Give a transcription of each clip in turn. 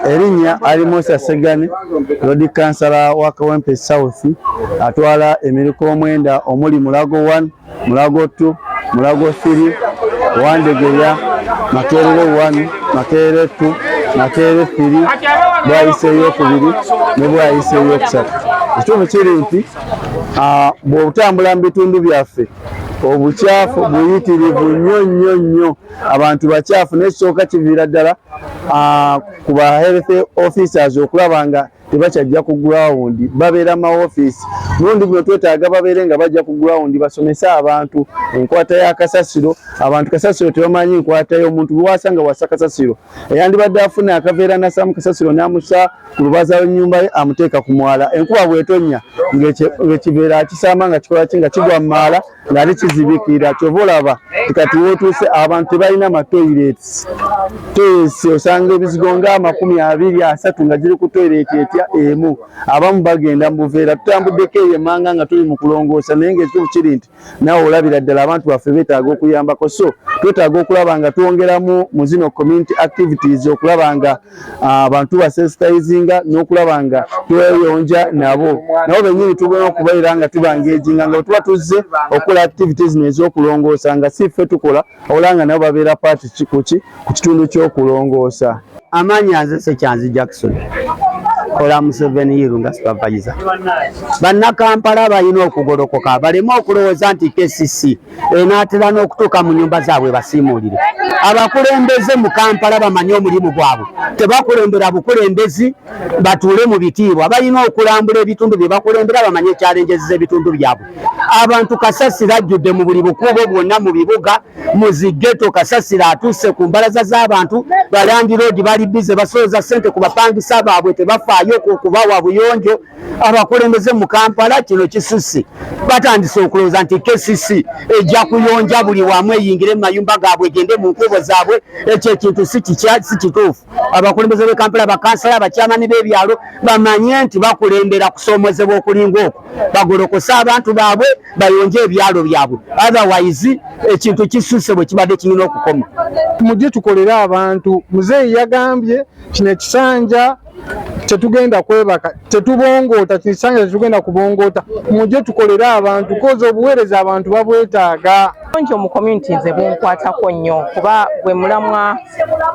Erinnya ali Musa Segani Road Councillor wa Kawempe South atwala emiriko omwenda omuli Mulago 1, Mulago 2, Mulago 3, Wandegeya, Makerere 1, Makerere 2, Makerere 3, bwayiseeyo okubiri ne bwayiseeyo okusatu. Ekituufu kiri nti bw'otambula mu bitundu byaffe obukyafu buyitirivu nnyo abantu bakyafu n'ekisooka kiviira ddala ku ba health officers okulaba nga tebakyajja ku ground babeera mu office mulundi guno twetaaga babeere nga bajja ku ground basomese abantu enkwata ya kasasiro abantu kasasiro tebamanyi enkwata y'omuntu bw'asanga wasa kasasiro eyandibadde afuna akaveera nasaamu kasasiro n'amusa ku lubaza lw'ennyumba ye amuteeka ku mwala enkuba bw'etonnya ng'ekiveera akisaama nga kikola ki nga kigwa mu maala ng'ali kizibikira kyova olaba kati wootuuse abantu tebalina amatoilets osanga ebizigo nga 20-30 nga giri ku toilet etya emu abamu bagenda mu buveera tutambuddeko eyo emmanga nga tuli mu kulongoosa naye ng'ekituufu kiri nti nawe olabira ddala abantu baffe beetaaga okuyambako so twetaaga okulaba nga twongeramu mu zino community activities okulaba nga abantu basensitizinga n'okulaba nga tweyonja nabo bennyini tugenda okubaira nga tubangeejinga nga tuba tuzze okukola activities n'ez'okulongoosa nga si ffe tukola ola nga nabo babeera paati ku kitundu ky'okulongoosa. Amaanyi nze Sekyanzi Jackson kola Museveni Irunga supervisor. Bannakampala balina okugolokoka baleme okulowooza nti KCC enaatera n'okutuuka mu nnyumba zaabwe basiimuulire. Abakulembeze mu Kampala bamanye omulimu gwabwe tebakulembera bukulembezi batuule mu bitiibwa balina okulambula ebitundu bye bakulembera bamanye ekyalenjezeza ebitundu byabwe. Abantu kasasira ajjudde mu buli bukubo bwonna mu bibuga mu zigeto kasasira atuuse ku mbalaza z'abantu balandi road bali bize basooza ssente ku bapangisa baabwe tebafaayo kubawa buyonjo. Abakulembeze mu Kampala kino kisusse batandise okulowooza nti KCC ejja kuyonja buli wamu eyingire mu mayumba gaabwe egende mu nkubo zaabwe ekyo ekintu si kituufu. Abakulembeze b'e Kampala bakansala abakyamani b'ebyalo bamanye nti bakulembera kusoomozebwa okulinga okwo bagolokose abantu baabwe bayonje ebyalo byabwe otherwise ekintu kisusse bwe kibadde kirina okukoma. Mujje tukolere abantu muzeeyi yagambye kino ekisanja tetugenda kwebaka tetubongoota kisanja tetugenda kubongoota mujje tukolere abantu koza obuweereza abantu babwetaaga. Onjo mu community nze bunkwatako nnyo kuba bwe mulamwa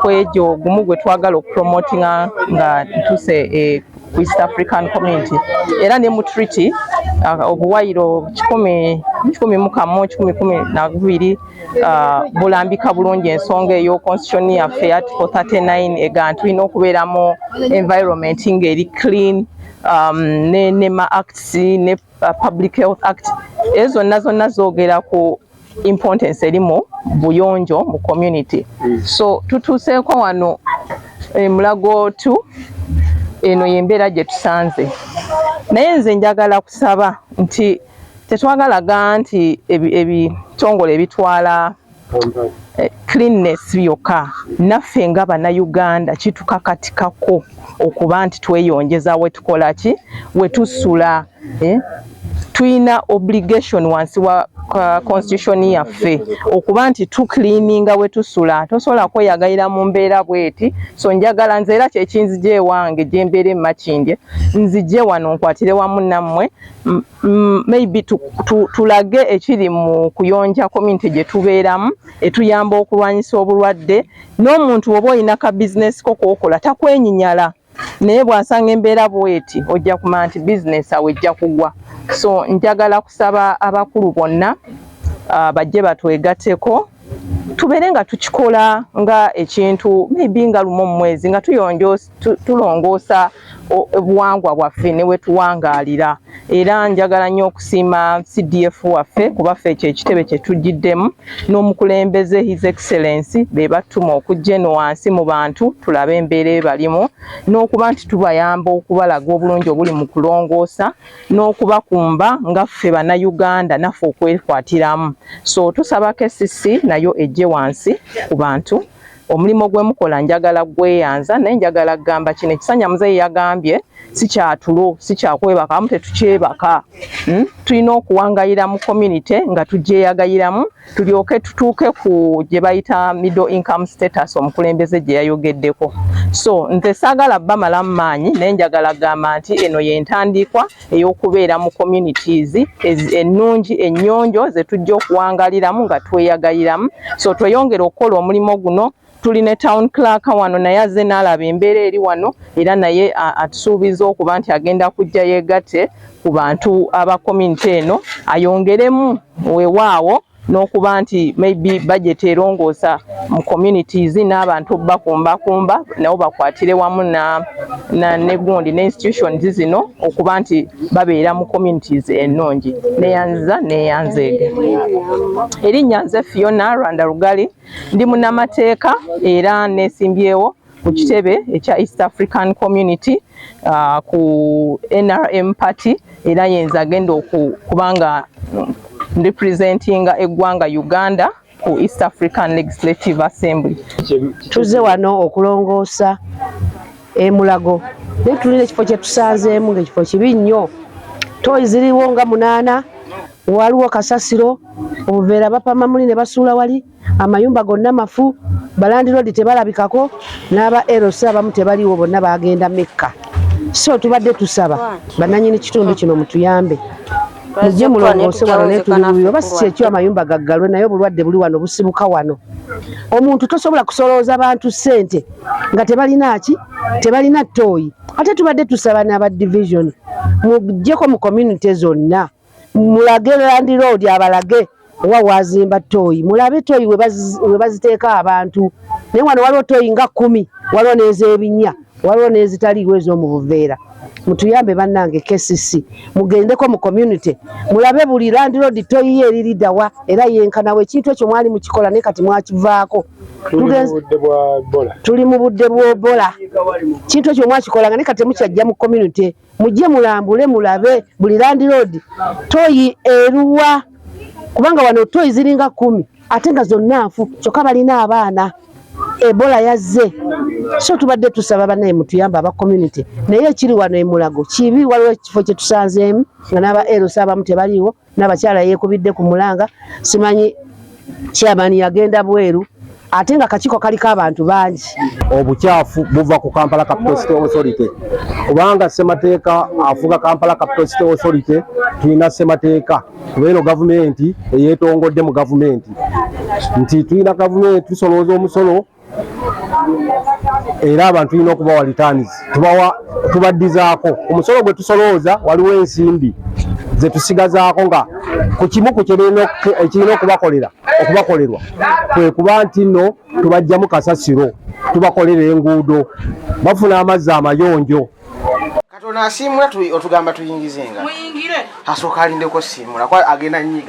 kwegyo gumu gwe twagala okupromotinga nga ntuse ku East African community era ne mu treaty obuwayiro 1012 bulambika bulungi ensonga eyo constitution yaffe article 39 ega tulina okubeeramu environment ng'eri clean ne NEMA acts ne public health act ezo zonna zoogera ku importance erimu buyonjo mu community. So tutuuseeko wano Mulago 2 eno yembeera gye tusanze naye nze njagala kusaba nti tetwagalaga nti ebitongole ebitwala cleanness byokka naffe nga bannayuganda kitukakatikako okuba nti tweyonjeza we tukola ki we tusula tuyina obligation wansi wa constitution yaffe okuba nti tucleaninga we tusula tosobola kweyagayira mu mbeera bweti. So njagala nze era kyekinzije ewange gye mbeera e Makindye nzije wano nkwatire wamu nammwe maybe tulage ekiri mu kuyonja community gye tubeeramu etuyamba okulwanyisa obulwadde n'omuntu oba olina ka business ko kookola takwenyinyala naye bw'asanga embeera bweti ojja kumanya nti business awe ejja kugwa. So njagala kusaba abakulu bonna bajje batwegatteko tubeere nga tukikola nga ekintu maybe nga lumu mu mwezi nga tulongoosa obuwangwa bwaffe ne wetuwangalira era njagala nnyo okusiima CDF waffe kuba ffe ekyo ekitebe kye tugiddemu n'omukulembeze His Excellency be batuma okujja eno wansi mu bantu tulabe embeera ebalimu n'okuba nti tubayamba okubalaga obulungi obuli mu kulongoosa n'okubakumba nga ffe bannayuganda naffe okwekwatiramu. So tusaba KCC nayo ejje wansi ku bantu omulimu gwe mukola njagala gweyanza naye njagala kugamba kino ekisanya muzeeyi yagambye si kyatulo si kyakwebaka amu tetukyebaka tulina okuwangayira mu community nga tugyeyagayiramu tulyoke tutuuke ku gye bayita middle income status omukulembeze gye yayogeddeko. So nze saagala bamalamu maanyi naye njagala kugamba nti eno y'entandikwa ey'okubeera mu communities ennungi ennyonjo ze tujja okuwangaliramu nga tweyagayiramu. So tweyongere okukola omulimu guno. Tuline town clerk wano naye azze n'alaba embeera eri wano era naye atusuubiza okuba nti agenda kujja yeegatte ku bantu aba community eno ayongeremu weewaawo n'okuba nti maybe budget erongoosa mu communities n'abantu bakumbakumba nabo bakwatire wamu ne gundi ne institutions zino okuba nti babeera mu communities ennungi. Neyanzeege erinnya nze Fiona Rwanda Rugali ndi munnamateeka era neesimbyewo ku kitebe ekya East African Community ku NRM Party era yenza agenda okubanga representinga eggwanga Uganda ku East African Legislative Assembly. Tuze wano okulongoosa Mulago naye tulina ekifo kye tusanzeemu ng'ekifo kibi nnyo. Toyi ziriwo nga 8, waliwo kasasiro obuveera bapama muli ne basuula wali amayumba gonna mafu balandiroodi tebalabikako n'aba LC abamu tebaliwo bonna bagenda Mekka. So tubadde tusaba bannannyini kitundu kino mutuyambe mujje mulongoose wano naye tuli oba si ekyo amayumba gaggalwe naye obulwadde buli wano busibuka wano. Omuntu tosobola kusolooza bantu ssente nga tebalina ttooyi. Ate tubadde tusaba n'aba division mujjeko mu community zonna mulage landiroodi abalage wa wazimba ttooyi mulabe ttooyi we baziteeka abantu. Naye wano waliwo ttooyi nga 10 waliwo n'ez'ebinnya waliwo n'ezitaliiwo ez'omu buveera. Mutuyambe bannange KCC mugendeko mu community mulabe buli landiroodi ttooyi ye eririddawa era yenkanawo ekintu ekyo mwali mukikola naye kati mwakivaako. Tuli mu budde bw'Ebola kintu ekyo mwakikolanga naye kati temukyajja mu community mujje mulambule mulabe buli landiroodi ttooyi eruwa kubanga wano ttooyi ziringa 10 ate nga zonna nfu kyokka balina abaana. Ebola yazze. So tubadde tusaba bannaye mutuyamba aba community naye ekiri wano Mulago kibi waliwo ekifo kye tusanzeemu nga n'aba LC abamu tebaliiwo n'abakyala yeekubidde ku mulanga simanyi chairman yagenda bweru ate nga kakiiko kaliko abantu bangi. Obukyafu buva ku Kampala Capital City Authority kubanga Ssemateeka afuga Kampala Capital City Authority tulina Ssemateeka kuba eno gavumenti eyeetongodde mu gavumenti nti tulina gavumenti tusolooza omusolo era abantu tulina okubawa returns tubaddizaako omusolo gwe tusolooza waliwo ensimbi ze tusigazaako nga ku kimu ku kirina okubakolerwa kwe kuba nti nno tubajjamu kasasiro tubakolera enguudo bafuna amazzi amayonjo. Katona asiimula otugamba tuyingizenga asooka alindeko siimula agenda nnyiga.